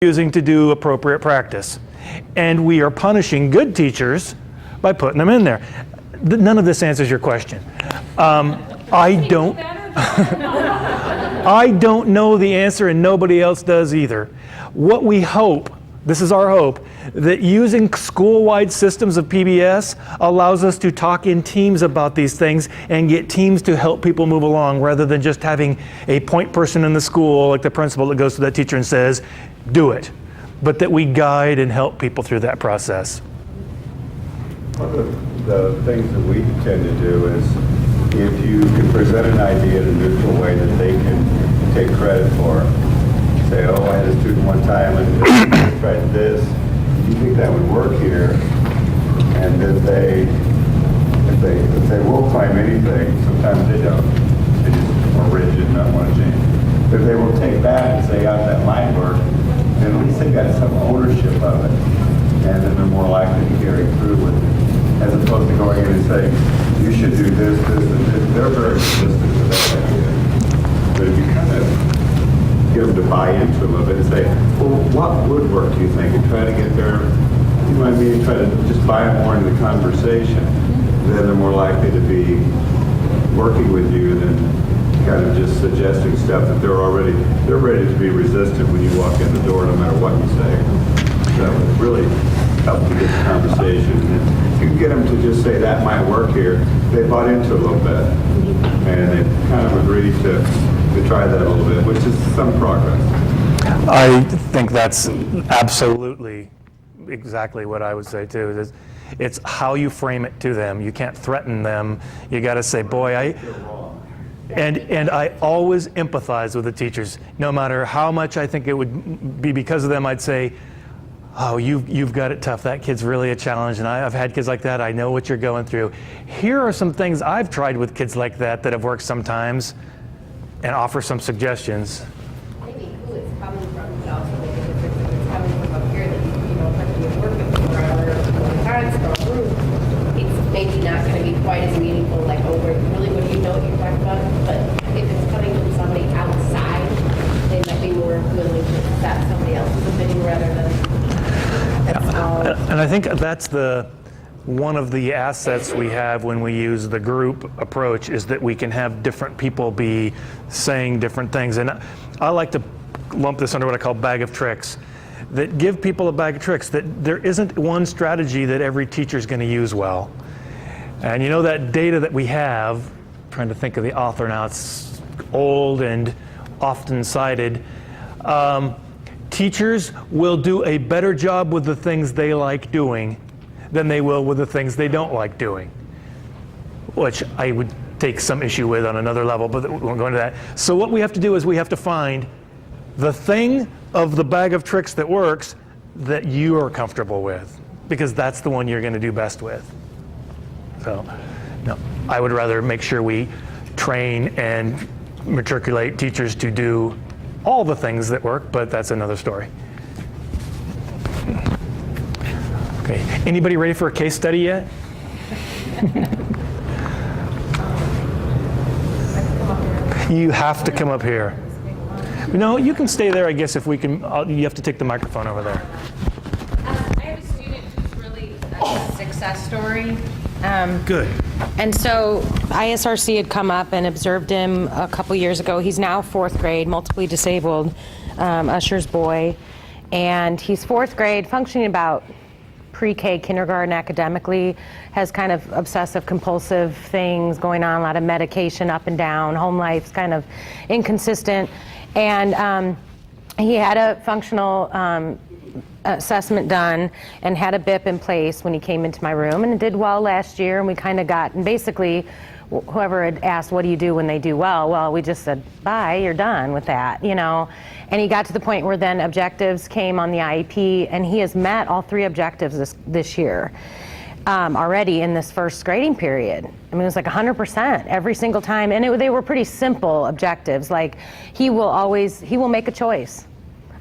using to do appropriate practice. And we are punishing good teachers by putting them in there. None of this answers your question. I don't know the answer, and nobody else does either. What we hope, this is our hope, that using school-wide systems of PBS allows us to talk in teams about these things and get teams to help people move along, rather than just having a point person in the school, like the principal, that goes to that teacher and says, do it. But that we guide and help people through that process. One of the things that we tend to do is, if you can present an idea in a neutral way that they can take credit for, say, oh, I had a student one time and they tried this, do you think that would work here? And if they will climb anything, sometimes they don't. They just are rigid and not want to change. But if they will take that and say, yeah, that might work, then at least they got some ownership of it. And then they're more likely to carry through with it, as opposed to going in and saying, you should do this, this, and this. They're very resistant to that idea. But if you kind of get them to buy into a little bit and say, well, what would work, do you think? And try to get their, you know what I mean, try to just buy them more into the conversation. Then they're more likely to be working with you than kind of just suggesting stuff that they're ready to be resistant when you walk in the door, no matter what you say. That would really help to get the conversation. And if you can get them to just say that might work here, they bought into it a little bit. And they kind of agreed to try that a little bit, which is some progress. I think that's absolutely exactly what I would say too. It's how you frame it to them. You can't threaten them. You got to say, boy, And I always empathize with the teachers. No matter how much I think it would be because of them, I'd say, oh, you've got it tough. That kid's really a challenge, and I've had kids like that. I know what you're going through. Here are some things I've tried with kids like that have worked sometimes, and offer some suggestions. Maybe who it's coming from, but also make a difference if it's coming from up here that you know, person you work with or other parents or group. It's maybe not going to be quite as meaningful, like, oh, really, what do you know what you're talking about? But if it's coming from somebody outside, they might be more willing to accept somebody else's opinion rather than. And I think that's one of the assets we have when we use the group approach, is that we can have different people be saying different things. And I like to lump this under what I call bag of tricks, that give people a bag of tricks, that there isn't one strategy that every teacher is going to use well. And you know, that data that we have, I'm trying to think of the author now, it's old and often cited, teachers will do a better job with the things they like doing than they will with the things they don't like doing, which I would take some issue with on another level, but we won't go into that. So what we have to do is we have to find the thing of the bag of tricks that works that you are comfortable with, because that's the one you're going to do best with. So, no, I would rather make sure we train and matriculate teachers to do all the things that work, but that's another story. Okay, anybody ready for a case study yet? You have to come up here. No, you can stay there, I guess, if we can. You have to take the microphone over there. I have a student who's really a success story. Good. And so ISRC had come up and observed him a couple years ago. He's now 4th grade, multiply disabled, Usher's boy. And he's 4th grade, functioning about pre-K, kindergarten academically, has kind of obsessive compulsive things going on, a lot of medication up and down, home life's kind of inconsistent. And he had a functional assessment done and had a BIP in place when he came into my room, and it did well last year, and we kind of got, and basically whoever had asked, what do you do when they do well, we just said, bye, you're done with that, you know. And he got to the point where then objectives came on the IEP, and he has met all 3 objectives this year already in this first grading period. I mean, it was like 100% every single time, and they were pretty simple objectives, like he will make a choice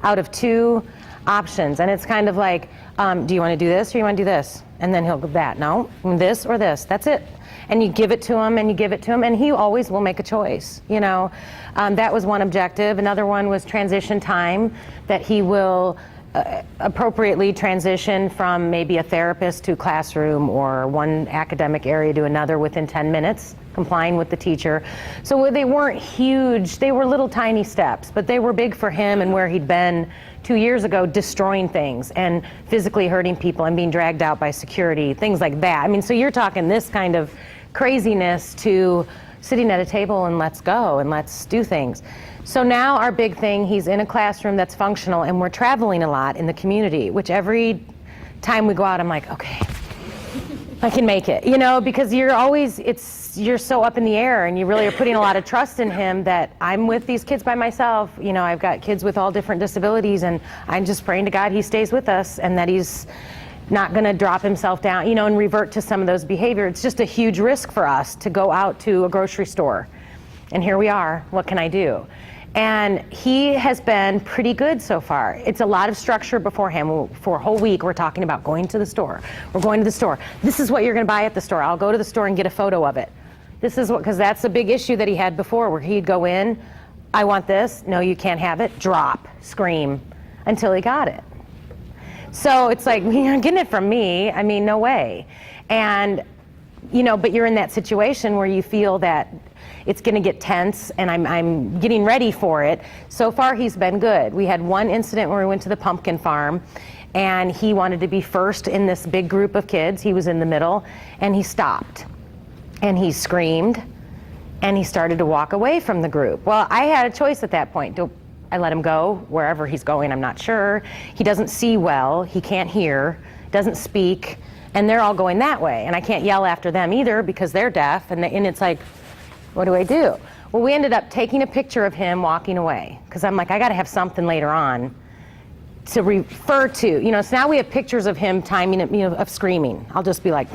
out of 2 options. And it's kind of like, do you want to do this or you want to do this? And then he'll go that. No, this or this. That's it. And you give it to him and you give it to him, and he always will make a choice. You know, that was one objective. Another one was transition time, that he will appropriately transition from maybe a therapist to classroom or one academic area to another within 10 minutes, complying with the teacher. So they weren't huge, they were little tiny steps, but they were big for him and where he'd been 2 years ago, destroying things and physically hurting people and being dragged out by security, things like that. I mean, so you're talking this kind of craziness to sitting at a table and let's go and let's do things. So now our big thing, he's in a classroom that's functional, and we're traveling a lot in the community, which every time we go out, I'm like, okay, I can make it, you know, because you're always, you're so up in the air, and you really are putting a lot of trust in him that I'm with these kids by myself. You know, I've got kids with all different disabilities, and I'm just praying to God he stays with us and that he's not going to drop himself down, you know, and revert to some of those behaviors. It's just a huge risk for us to go out to a grocery store. And here we are. What can I do? And he has been pretty good so far. It's a lot of structure beforehand. For a whole week, we're talking about going to the store. We're going to the store. This is what you're going to buy at the store. I'll go to the store and get a photo of it. This is what, because that's a big issue that he had before, where he'd go in, I want this. No, you can't have it. Drop, scream, until he got it. So it's like, you're not getting it from me. I mean, no way. And, you know, but you're in that situation where you feel that it's going to get tense, and I'm getting ready for it. So far, he's been good. We had one incident where we went to the pumpkin farm, and he wanted to be first in this big group of kids. He was in the middle, and he stopped, and he screamed, and he started to walk away from the group. Well, I had a choice at that point. Do I let him go wherever he's going? I'm not sure. He doesn't see well. He can't hear, doesn't speak, and they're all going that way. And I can't yell after them either because they're deaf, and it's like, what do I do? Well, we ended up taking a picture of him walking away, because I'm like, I got to have something later on to refer to. You know, so now we have pictures of him timing it, you know, of screaming. I'll just be like,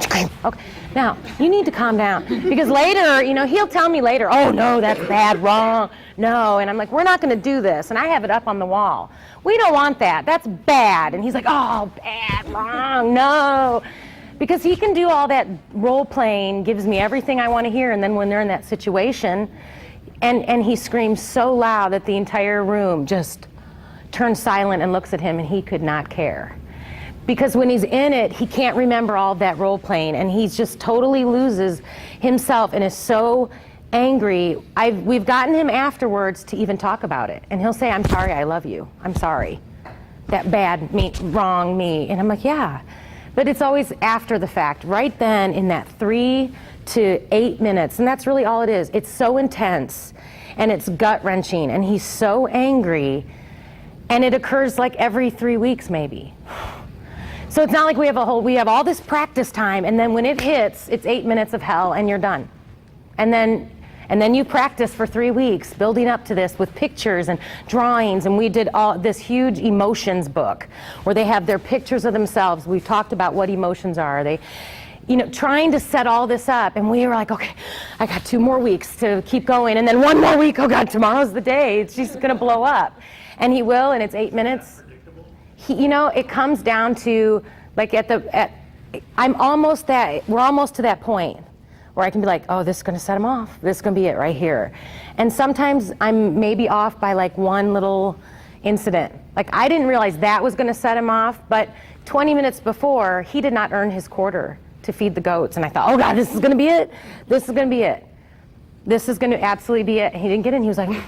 okay, now you need to calm down, because later, you know, he'll tell me later, oh no, that's bad, wrong, no, and I'm like, we're not going to do this, and I have it up on the wall. We don't want that. That's bad. And he's like, oh, bad, wrong, no. Because he can do all that role playing, gives me everything I want to hear, and then when they're in that situation, and he screams so loud that the entire room just turns silent and looks at him, and he could not care. Because when he's in it, he can't remember all of that role playing, and he just totally loses himself and is so angry. We've gotten him afterwards to even talk about it, and he'll say, I'm sorry, I love you, I'm sorry. That bad me, wrong me. And I'm like, yeah. But it's always after the fact, right then in that 3 to 8 minutes, and that's really all it is. It's so intense, and it's gut-wrenching, and he's so angry, and it occurs like every 3 weeks maybe. So it's not like we have all this practice time, and then when it hits, it's 8 minutes of hell, and you're done. And then you practice for 3 weeks, building up to this with pictures and drawings. And we did this huge emotions book where they have their pictures of themselves. We've talked about what emotions are. They, you know, trying to set all this up. And we were like, okay, I got 2 more weeks to keep going. And then 1 more week, oh God, tomorrow's the day. She's going to blow up. And he will, and it's 8 minutes. You know, it comes down to, like we're almost to that point where I can be like, oh, this is going to set him off. This is going to be it right here. And sometimes I'm maybe off by like one little incident. Like I didn't realize that was going to set him off, but 20 minutes before, he did not earn his quarter to feed the goats. And I thought, oh God, this is going to be it. This is going to be it. This is going to absolutely be it. And he didn't get it, and he was like,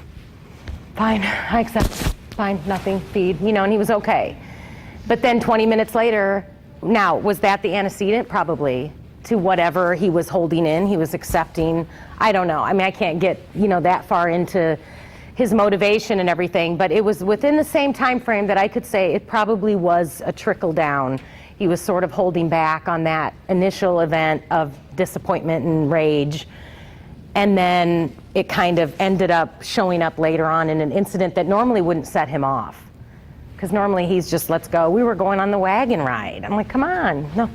fine, I accept. Fine, nothing, feed, you know, and he was okay. But then 20 minutes later, now, was that the antecedent? Probably. To whatever he was holding in, he was accepting. I don't know. I mean, I can't get, you know, that far into his motivation and everything, but it was within the same time frame that I could say it probably was a trickle down. He was sort of holding back on that initial event of disappointment and rage, and then it kind of ended up showing up later on in an incident that normally wouldn't set him off. Because normally he's just, let's go. We were going on the wagon ride. I'm like, come on, no.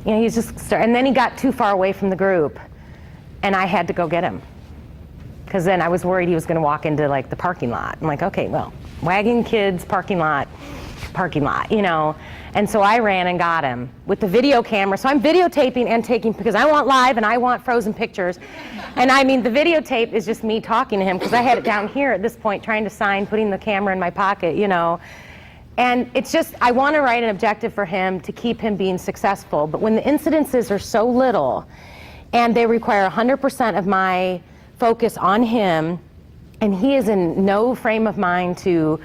You know, he's just, and then he got too far away from the group, and I had to go get him. Because then I was worried he was going to walk into like the parking lot. I'm like, okay, well, wagon kids, parking lot, parking lot, you know. And so I ran and got him with the video camera. So I'm videotaping and taking, because I want live and I want frozen pictures. And I mean, the videotape is just me talking to him, because I had it down here at this point trying to sign, putting the camera in my pocket, you know. And it's just, I want to write an objective for him to keep him being successful. But when the incidences are so little and they require 100% of my focus on him, and he is in no frame of mind to,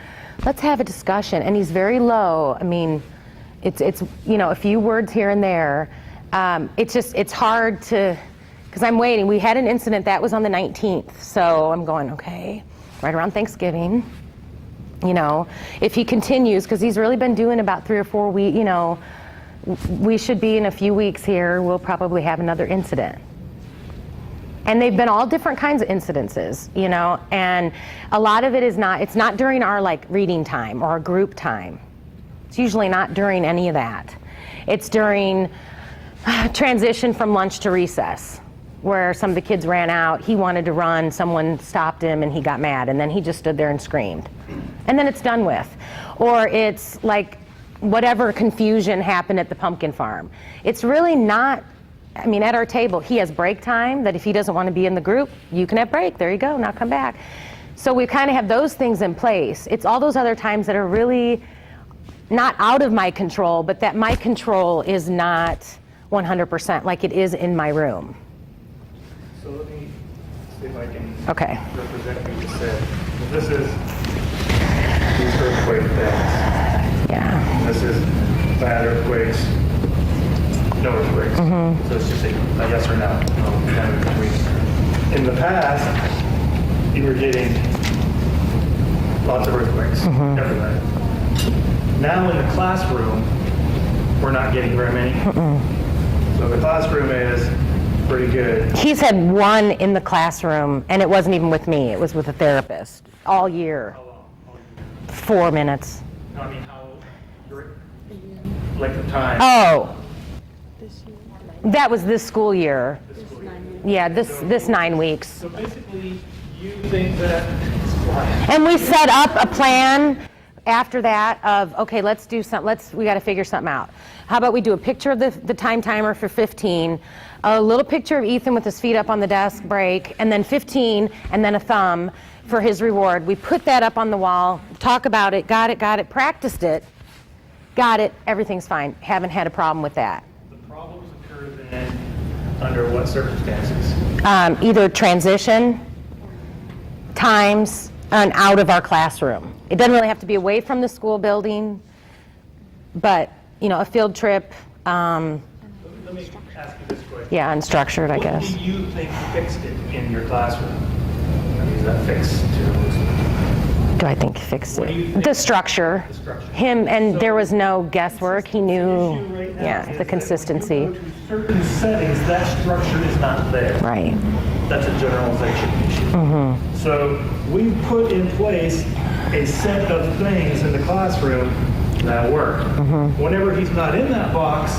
let's have a discussion, and he's very low. I mean, it's you know, a few words here and there. It's hard to, because I'm waiting. We had an incident that was on the 19th, so I'm going, okay, right around Thanksgiving. You know, if he continues, because he's really been doing about 3 or 4 weeks, you know, we should be in a few weeks here, we'll probably have another incident. And they've been all different kinds of incidences, you know, and a lot of it is not, it's not during our like reading time or our group time. It's usually not during any of that. It's during transition from lunch to recess, where some of the kids ran out, he wanted to run, someone stopped him and he got mad, and then he just stood there and screamed. And then it's done with. Or it's like whatever confusion happened at the pumpkin farm. It's really not, I mean, at our table, he has break time, that if he doesn't want to be in the group, you can have break, there you go, now come back. So we kind of have those things in place. It's all those other times that are really not out of my control, but that my control is not 100% like it is in my room. So let me see if I can Okay. represent what you said. This is these earthquake things. Yeah. This is bad earthquakes, no earthquakes. So it's just a yes or no, kind of between. In the past, you were getting lots of earthquakes everywhere. Now in the classroom, we're not getting very many. So the classroom is pretty good. He's had one in the classroom, and it wasn't even with me, it was with a therapist, all year. How long? 4 minutes. No, I mean, how, length of time? Oh. That was this school year. Yeah, this 9 weeks. So basically, you think that, And we set up a plan after that of, okay, let's do something, we got to figure something out. How about we do a picture of the time timer for 15, a little picture of Ethan with his feet up on the desk break, and then 15, and then a thumb for his reward. We put that up on the wall, talk about it, got it, practiced it, got it, everything's fine. Haven't had a problem with that. the problems occur then under what circumstances? Either transition, times, and out of our classroom. It doesn't really have to be away from the school building, but, you know, a field trip, Let me ask you this question. yeah, unstructured, I guess. What do you think fixed it in your classroom? I mean, is that fixed to? Do I think fixed What do you it? think? The structure. The structure. Him, and there was no guesswork. He The knew, issue right now yeah, is the that consistency. when you go to certain settings, that structure is not there. Right. That's a generalization issue. So we put in place a set of things in the classroom that work. Whenever he's not in that box,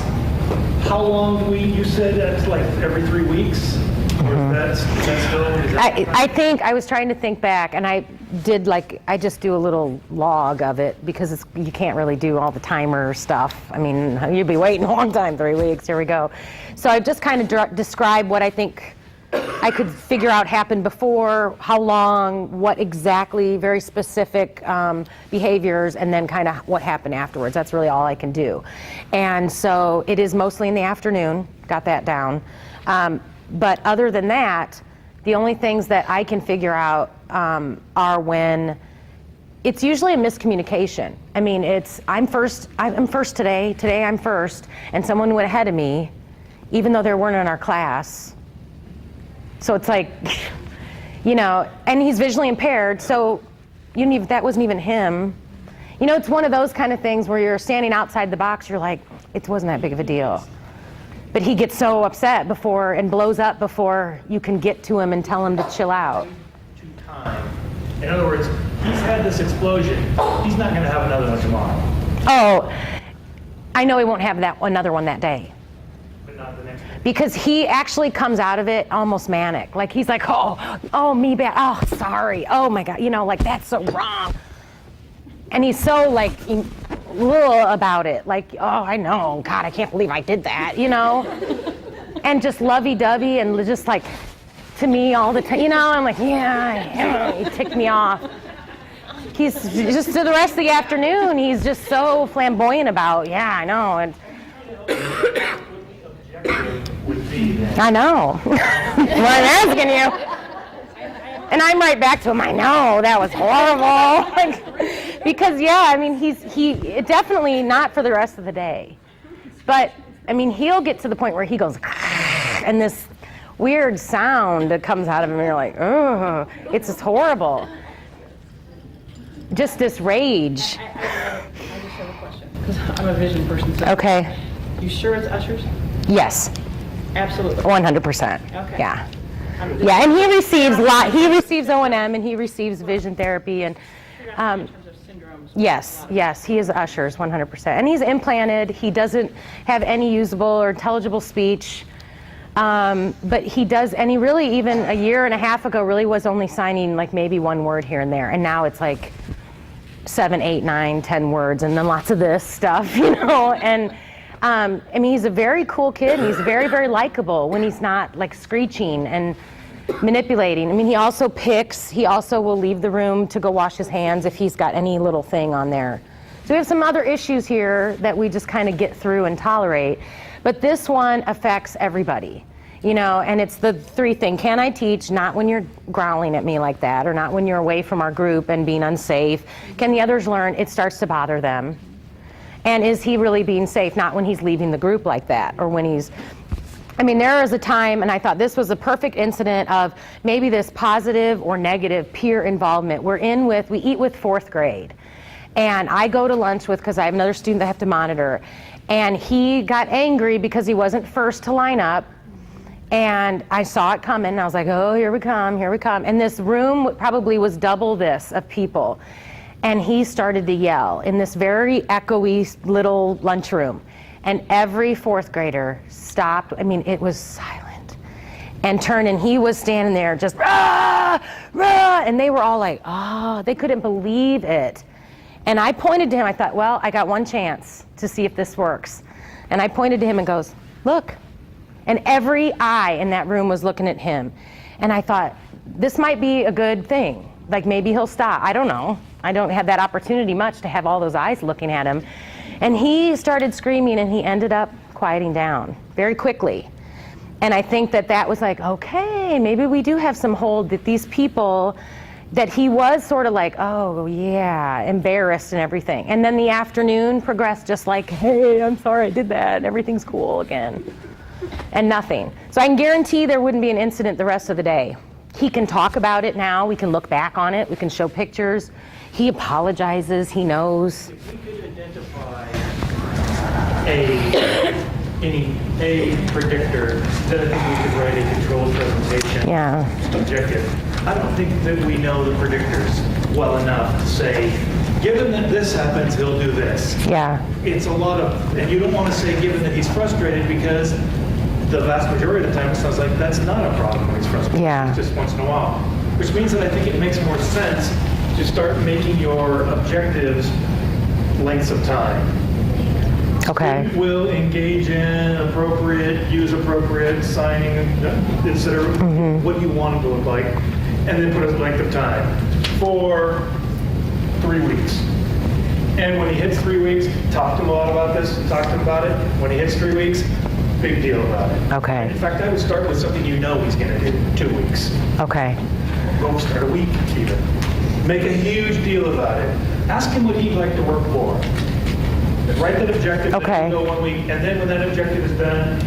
how long you said that's like every 3 weeks? Or is that still? Is that I think, I was trying to think back, and I did I just do a little log of it, because you can't really do all the timer stuff. I mean, you'd be waiting a long time, 3 weeks, here we go. So I just kind of described what I think I could figure out happened before, how long, what exactly, very specific behaviors, and then kind of what happened afterwards. That's really all I can do. And so it is mostly in the afternoon, got that down. But other than that, the only things that I can figure out are when it's usually a miscommunication. I mean, I'm first today, I'm first, and someone went ahead of me, even though they weren't in our class. So it's like, you know, and he's visually impaired, so that wasn't even him. You know, it's one of those kind of things where you're standing outside the box, you're like, it wasn't that big of a deal. But he gets so upset and blows up before you can get to him and tell him to chill out. to time? In other words, he's had this explosion. He's not going to have another one tomorrow, Oh, I know he won't have another one that day. but not the next day. Because he actually comes out of it almost manic. Like he's like, oh, me bad. Oh, sorry. Oh my God. You know, like that's so wrong. And he's so like about it. Like, oh, I know, God, I can't believe I did that, you know? And just lovey-dovey and just like, to me all the time, you know? I'm like, yeah, he ticked me off. He's just, to the rest of the afternoon, he's just so flamboyant about, yeah, I know. And I know. Well, I'm asking you. And I'm right back to him, I know, that was horrible. Like, because, yeah, I mean, he definitely not for the rest of the day. But, I mean, he'll get to the point where he goes, and this weird sound that comes out of him, and you're like, ugh, it's just horrible. Just this rage. I just have a question, because I'm a vision person. So Okay, you sure it's Usher's? yes, Absolutely. 100%. Okay. Yeah. I'm just Yeah, and he receives O&M and he receives vision therapy and in terms of syndromes. yes, he is Usher's 100%. And he's implanted. He doesn't have any usable or intelligible speech. But he does, and he really, even a year and a half ago, really was only signing like maybe one word here and there. And now it's like 7, 8, 9, 10 words, and then lots of this stuff, you know. And I mean, he's a very cool kid, and he's very, very likable when he's not like screeching and manipulating. I mean, he also picks. He also will leave the room to go wash his hands if he's got any little thing on there. So we have some other issues here that we just kind of get through and tolerate. But this one affects everybody, you know, and it's the 3 thing. Can I teach? Not when you're growling at me like that, or not when you're away from our group and being unsafe. Can the others learn? It starts to bother them. And is he really being safe? Not when he's leaving the group like that, or when he's, I mean, there was a time, and I thought this was a perfect incident of maybe this positive or negative peer involvement. We eat with 4th grade. And I go to lunch with, because I have another student that I have to monitor. And he got angry because he wasn't first to line up. And I saw it coming, and I was like, oh, here we come, here we come. And this room probably was double this of people. And he started to yell in this very echoey little lunchroom. And every 4th grader stopped. I mean, it was silent. And turned, and he was standing there just, rah, rah. And they were all like, oh, they couldn't believe it. And I pointed to him, I thought, well, I got one chance to see if this works. And I pointed to him and goes, look. And every eye in that room was looking at him. And I thought, this might be a good thing. Like maybe he'll stop. I don't know. I don't have that opportunity much to have all those eyes looking at him. And he started screaming, and he ended up quieting down very quickly. And I think that was like, okay, maybe we do have some hold that these people, that he was sort of like, oh yeah, embarrassed and everything. And then the afternoon progressed just like, hey, I'm sorry I did that, and everything's cool again. And nothing. So I can guarantee there wouldn't be an incident the rest of the day. He can talk about it now, we can look back on it, we can show pictures. He apologizes, he knows. If we could identify a predictor, then I think we could write a controlled presentation. Yeah. Objective. I don't think that we know the predictors well enough to say, given that this happens, he'll do this. Yeah. It's a lot of, and you don't want to say given that he's frustrated, because the vast majority of the time it sounds like that's not a problem when he's frustrated. Yeah. It's just once in a while. Which means that I think it makes more sense to start making your objectives lengths of time. Okay. Student will engage in appropriate, use appropriate, signing, etc. What do you want them to look like? And then put a length of time for 3 weeks. And when he hits 3 weeks, talk to him a lot about this, talk to him about it. When he hits 3 weeks, big deal about it. Okay. In fact, I would start with something you know he's going to do, 2 weeks. Okay. Go start a week even. Make a huge deal about it. Ask him what he'd like to work for. Write that objective, Okay. go 1 week, and then when that objective is done,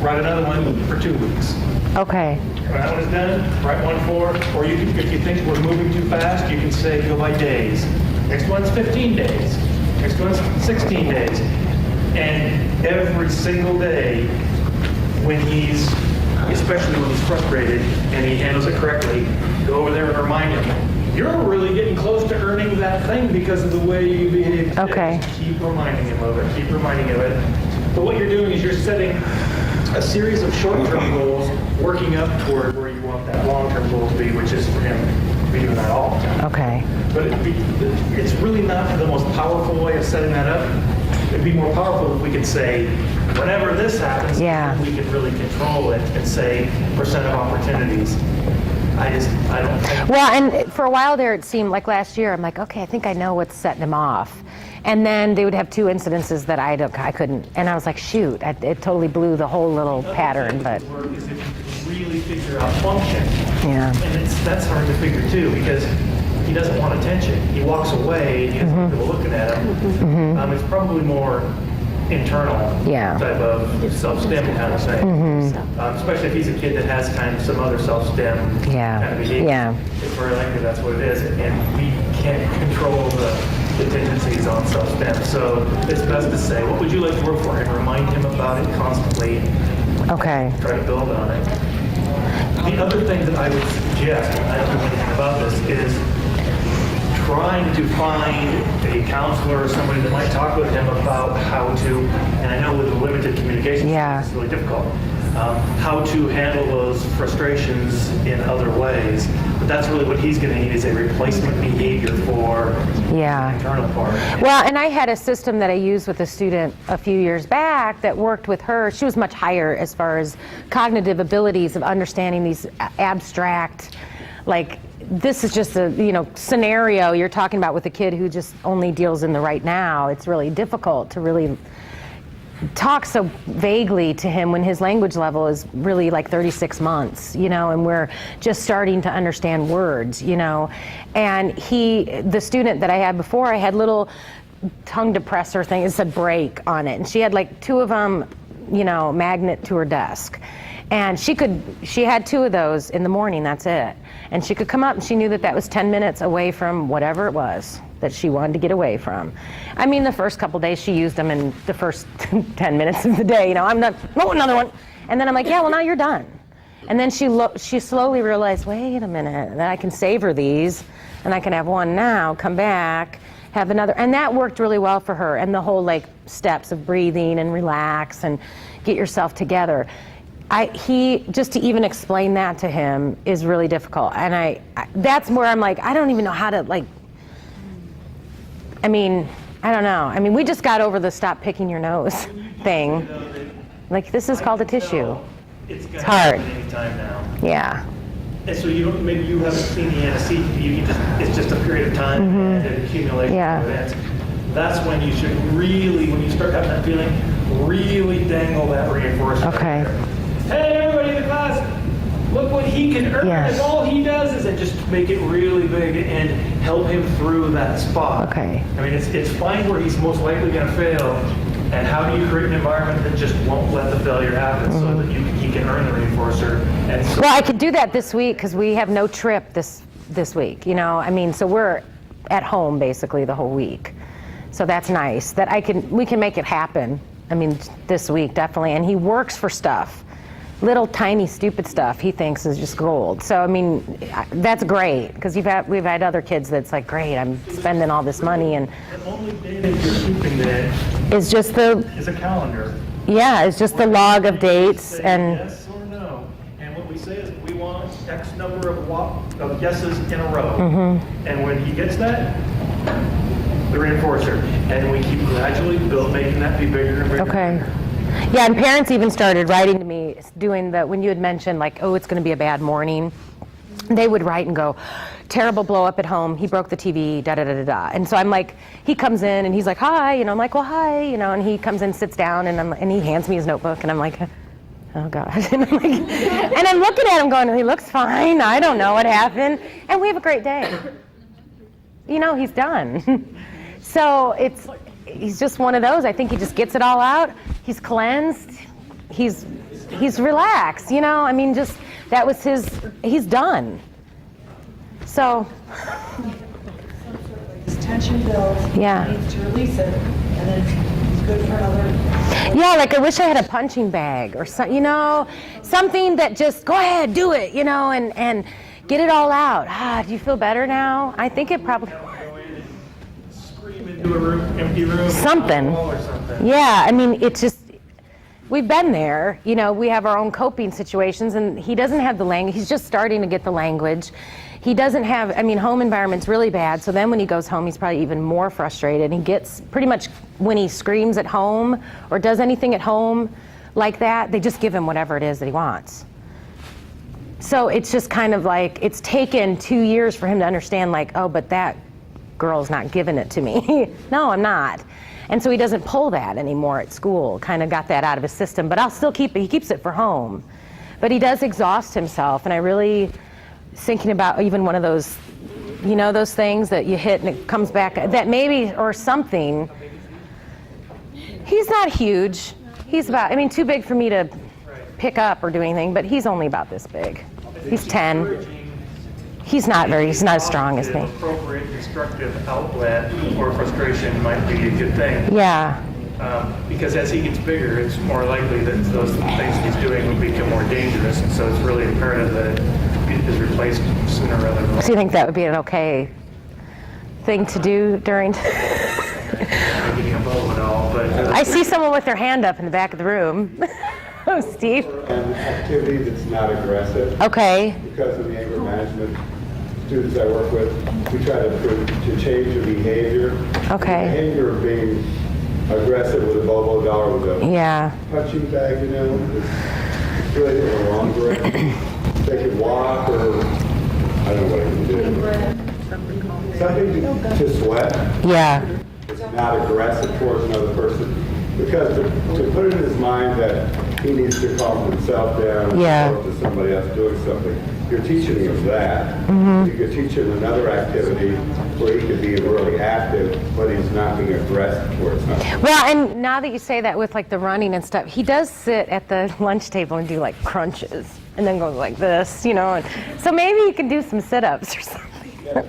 write another one for 2 weeks. Okay. When that one is done, write one for, or you can, if you think we're moving too fast, you can say go by days. Next one's 15 days. Next one's 16 days. And every single day, when he's, especially when he's frustrated and he handles it correctly, go over there and remind him, you're really getting close to earning that thing because of the way you behave today. Okay. Just keep reminding him of it, keep reminding him of it. But what you're doing is you're setting a series of short-term goals, working up toward where you want that long-term goal to be, which is for him be doing that all the time. Okay. But it's really not the most powerful way of setting that up. It'd be more powerful if we could say, whenever this happens, Yeah. we could really control it and say percent of opportunities. I don't think. Well, and for a while there, it seemed like last year, I'm like, okay, I think I know what's setting him off. And then they would have 2 incidences that I couldn't, and I was like, shoot, it totally blew the whole little pattern, but Work is if you can really figure out function. yeah. And that's hard to figure too, because he doesn't want attention. He walks away, and he doesn't want people looking at him. It's probably more internal Yeah. type of self-stim kind of thing. Especially if he's a kid that has kind of some other self-stim Yeah. kind of behavior. Yeah. It's very likely that's what it is, and we can't control the tendencies on self-stim. So it's best to say, what would you like to work for? And remind him about it constantly. Okay. Try to build on it. The other thing that I would suggest, and I don't know anything about this, is trying to find a counselor or somebody that might talk with him about how to, and I know with the limited communication, Yeah. it's really difficult, how to handle those frustrations in other ways. But that's really what he's going to need, is a replacement behavior for Yeah. the internal part. Well, and I had a system that I used with a student a few years back that worked with her. She was much higher as far as cognitive abilities of understanding these abstract, like, this is just a, scenario you're talking about with a kid who just only deals in the right now. It's really difficult to really talk so vaguely to him when his language level is really like 36 months, and we're just starting to understand words, And the student that I had before, I had little tongue depressor thing, it said break on it. And she had like 2 of them, magnet to her desk. And she had 2 of those in the morning, that's it. And she could come up and she knew that was 10 minutes away from whatever it was that she wanted to get away from. I mean, the first couple days she used them in the first 10 minutes of the day, I'm not, oh, another one. And then I'm like, yeah, well, now you're done. And then she slowly realized, wait a minute, that I can savor these and I can have one now, come back, have another. And that worked really well for her. And the whole steps of breathing and relax and get yourself together. Just to even explain that to him is really difficult. And that's where I'm like, I don't even know how to I don't know. We just got over the stop picking your nose thing. Like, this is called a tissue. It's hard. Any time now. Yeah. And so maybe you haven't seen the antecedent, it's just a period of time and an accumulation Yeah. of events. That's when you should really, when you start having that feeling, really dangle that reinforcement. Okay. Hey, everybody in the class, look what he can earn. Yes. If all he does is just make it really big and help him through that spot. Okay. It's find where he's most likely going to fail, and how do you create an environment that just won't let the failure happen so that he can earn the reinforcer. And so Well, I could do that this week because we have no trip this week, so we're at home basically the whole week. So that's nice that we can make it happen. This week definitely. And he works for stuff. Little tiny stupid stuff he thinks is just gold. So that's great because we've had other kids that's like, great, I'm spending all this money, and the only data you're keeping then it's just is a calendar. it's just the log of dates Say and yes or no. And what we say is we want X number of yeses in a row. And when he gets that, the reinforcer. And we keep gradually making that be bigger and bigger. okay. Yeah, and parents even started writing to me, doing when you had mentioned it's going to be a bad morning. They would write and go, terrible blow up at home. He broke the TV, da da da da da. And so I'm like, he comes in and he's like, hi. I'm like, well, hi. And he comes in, sits down, and he hands me his notebook, and I'm like, oh God. And I'm looking at him going, he looks fine. I don't know what happened. And we have a great day. He's done. So he's just one of those. I think he just gets it all out. He's cleansed. He's relaxed. That was he's done. So. This tension builds. Yeah. He needs to release it, and then it's good for another. Yeah, I wish I had a punching bag or something that just go ahead, do it, and get it all out. Do you feel better now? I think it probably. Scream into a empty room. Something. On the wall or something. Yeah, it's just, we've been there. We have our own coping situations, and he doesn't have the language. He's just starting to get the language. He doesn't have, I mean, home environment's really bad, so then when he goes home, he's probably even more frustrated. He gets, pretty much when he screams at home or does anything at home like that, they just give him whatever it is that he wants. So it's just kind of like, it's taken 2 years for him to understand, like, oh, but that girl's not giving it to me. No, I'm not. And so he doesn't pull that anymore at school, kind of got that out of his system, but I'll still keep it, he keeps it for home. But he does exhaust himself, and I really, thinking about even one of those, you know, those things that you hit and it comes back, that maybe, or something. He's not huge. He's about, I mean, too big for me to pick up or do anything, but he's only about this big. He's 10. He's not as strong as me. Appropriate constructive outlet for frustration might be a good thing. Yeah. Because as he gets bigger, it's more likely that those things he's doing will become more dangerous, and so it's really imperative that it is replaced sooner rather than later. So you think that would be an okay thing to do during? Getting involved at all, but I see someone with their hand up in the back of the room. Oh, Steve. An activity that's not aggressive. Okay. Because of the anger management students I work with, we try to change the behavior. Okay. The behavior of being aggressive with a bobo doll or with a Yeah. punching bag, you know, it's really in the wrong direction. They could walk or, I don't know what they can do. Something to sweat. Yeah. It's not aggressive towards another person. Because to put it in his mind that he needs to calm himself down Yeah. as opposed to somebody else doing something, you're teaching him that. You could teach him another activity where he could be really active, but he's not being aggressive towards something. Well, and now that you say that with like the running and stuff, he does sit at the lunch table and do like crunches and then goes like this, you know. And so maybe he can do some sit-ups or something. He'll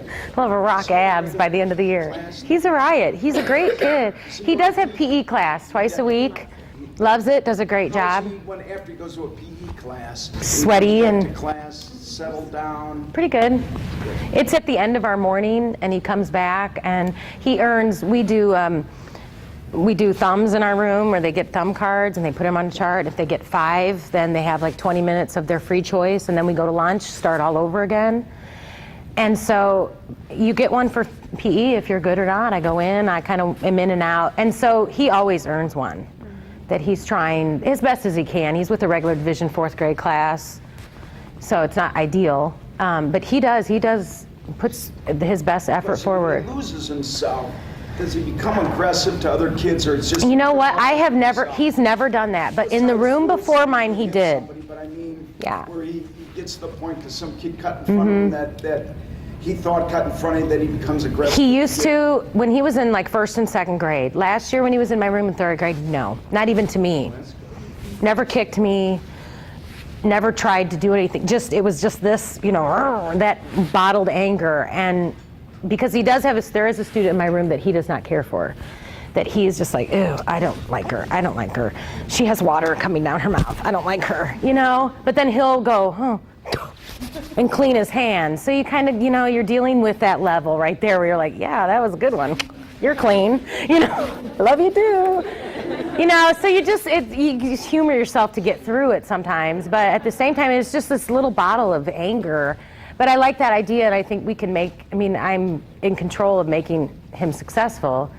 have a rock abs by the end of the year. He's a riot. He's a great kid. He does have PE class twice a week. Loves it. Does a great job. When after he goes to a PE class, Sweaty he goes back and- to class, settle down. Pretty good. It's at the end of our morning, and he comes back, and he earns. We do thumbs in our room where they get thumb cards and they put them on a chart. If they get 5, then they have like 20 minutes of their free choice, and then we go to lunch, start all over again. And so you get one for PE if you're good or not. I go in, I kind of am in and out. And so he always earns one that he's trying as best as he can. He's with a regular Division 4th grade class, so it's not ideal. But he puts his best effort forward. He loses himself. Does he become aggressive to other kids, or it's just? You know what? He's never done that. But in the room before mine, he did. But I mean, Yeah. where he gets to the point because some kid cut in front of him that he thought cut in front of him, that he becomes aggressive. He used to, when he was in like 1st and 2nd grade. Last year when he was in my room in 3rd grade, no, not even to me. Never kicked me, never tried to do anything. It was just this, you know, that bottled anger. And because there is a student in my room that he does not care for. That he is just like, ew, I don't like her. I don't like her. She has water coming down her mouth. I don't like her, you know? But then he'll go, and clean his hands. So you kind of, you know, you're dealing with that level right there where you're like, yeah, that was a good one. You're clean, you know, I love you too. You know, so you just humor yourself to get through it sometimes. But at the same time, it's just this little bottle of anger. But I like that idea, and I think we can I'm in control of making him successful.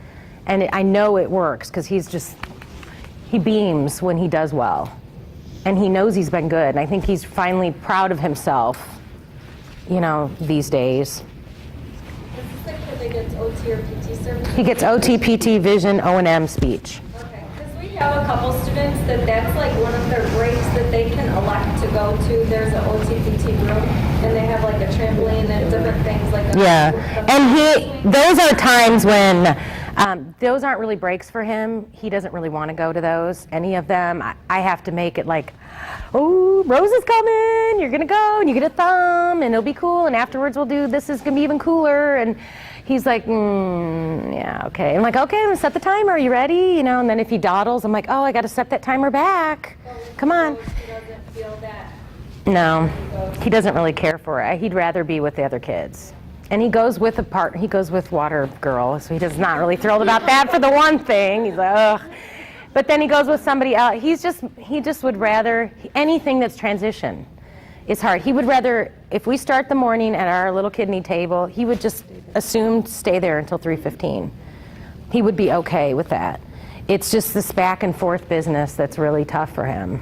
And I know it works because he beams when he does well. And he knows he's been good. And I think he's finally proud of himself, you know, these days. Is this the kid that gets OT or PT service? He gets OT, PT, vision, O&M, speech. Okay, because we have a couple students that's like one of their breaks that they can elect to go to. There's an OT, PT room, and they have like a trampoline and different things like that. Yeah, and those are times when those aren't really breaks for him. He doesn't really want to go to those, any of them. I have to make it like, oh, Rose is coming, you're gonna go, and you get a thumb, and it'll be cool, and afterwards we'll do, this is gonna be even cooler, and he's like, yeah, okay. I'm like, okay, I'm gonna set the timer, are you ready? You know, and then if he dawdles, I'm like, oh, I gotta set that timer back. Come on. He doesn't feel that. No, he doesn't really care for it. He'd rather be with the other kids. And he goes with he goes with Water Girl, so he does not really thrilled about that for the one thing. He's like, ugh. But then he goes with somebody else. He just would rather anything that's transition. is hard. He would rather, if we start the morning at our little kidney table, he would just assume to stay there until 3:15. He would be okay with that. It's just this back and forth business that's really tough for him.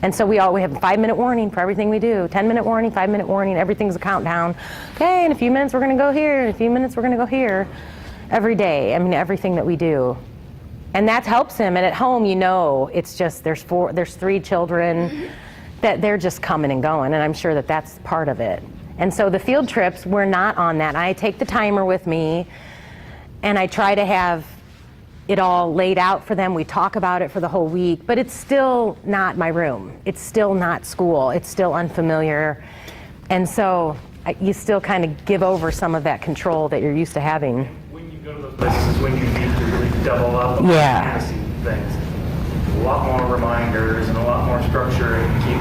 And so we have a 5-minute warning for everything we do. 10-minute warning, 5-minute warning, everything's a countdown. Okay, in a few minutes we're gonna go here, in a few minutes we're gonna go here. Every day, I mean, everything that we do. And that helps him, and at home, you know, it's just, there's 3 children, that they're just coming and going, and I'm sure that that's part of it. And so the field trips, we're not on that. I take the timer with me, and I try to have it all laid out for them. We talk about it for the whole week, but it's still not my room. It's still not school. It's still unfamiliar. And so you still kind of give over some of that control that you're used to having. When you go to those places is when you need to really double up on Yeah. fantasy things. A lot more reminders and a lot more structure and keep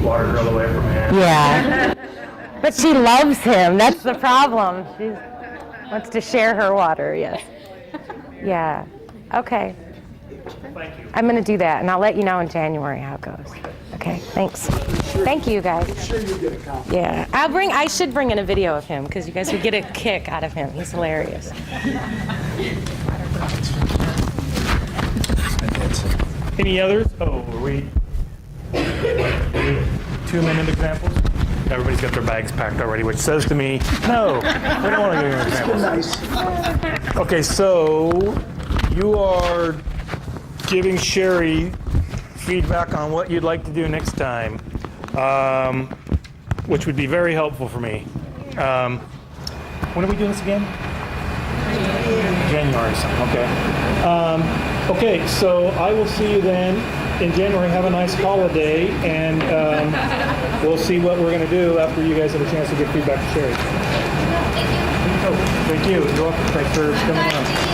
water girl away from him. Yeah. But she loves him. That's the problem. She wants to share her water, yes. Yeah. Okay. Thank you. I'm going to do that, and I'll let you know in January how it goes. Okay, thanks. Thank you, guys. Sure you get a copy. Yeah. I should bring in a video of him, because you guys would get a kick out of him. He's hilarious. Any others? Oh, are we 2-minute examples? Everybody's got their bags packed already, which says to me, no, we don't want to do examples. Nice. Okay, so you are giving Sherry feedback on what you'd like to do next time, which would be very helpful for me. When are we doing this again? January or something, okay. Okay, so I will see you then in January. Have a nice holiday, and we'll see what we're going to do after you guys have a chance to give feedback to Sherry. Thank you. You're welcome. Thanks for coming on.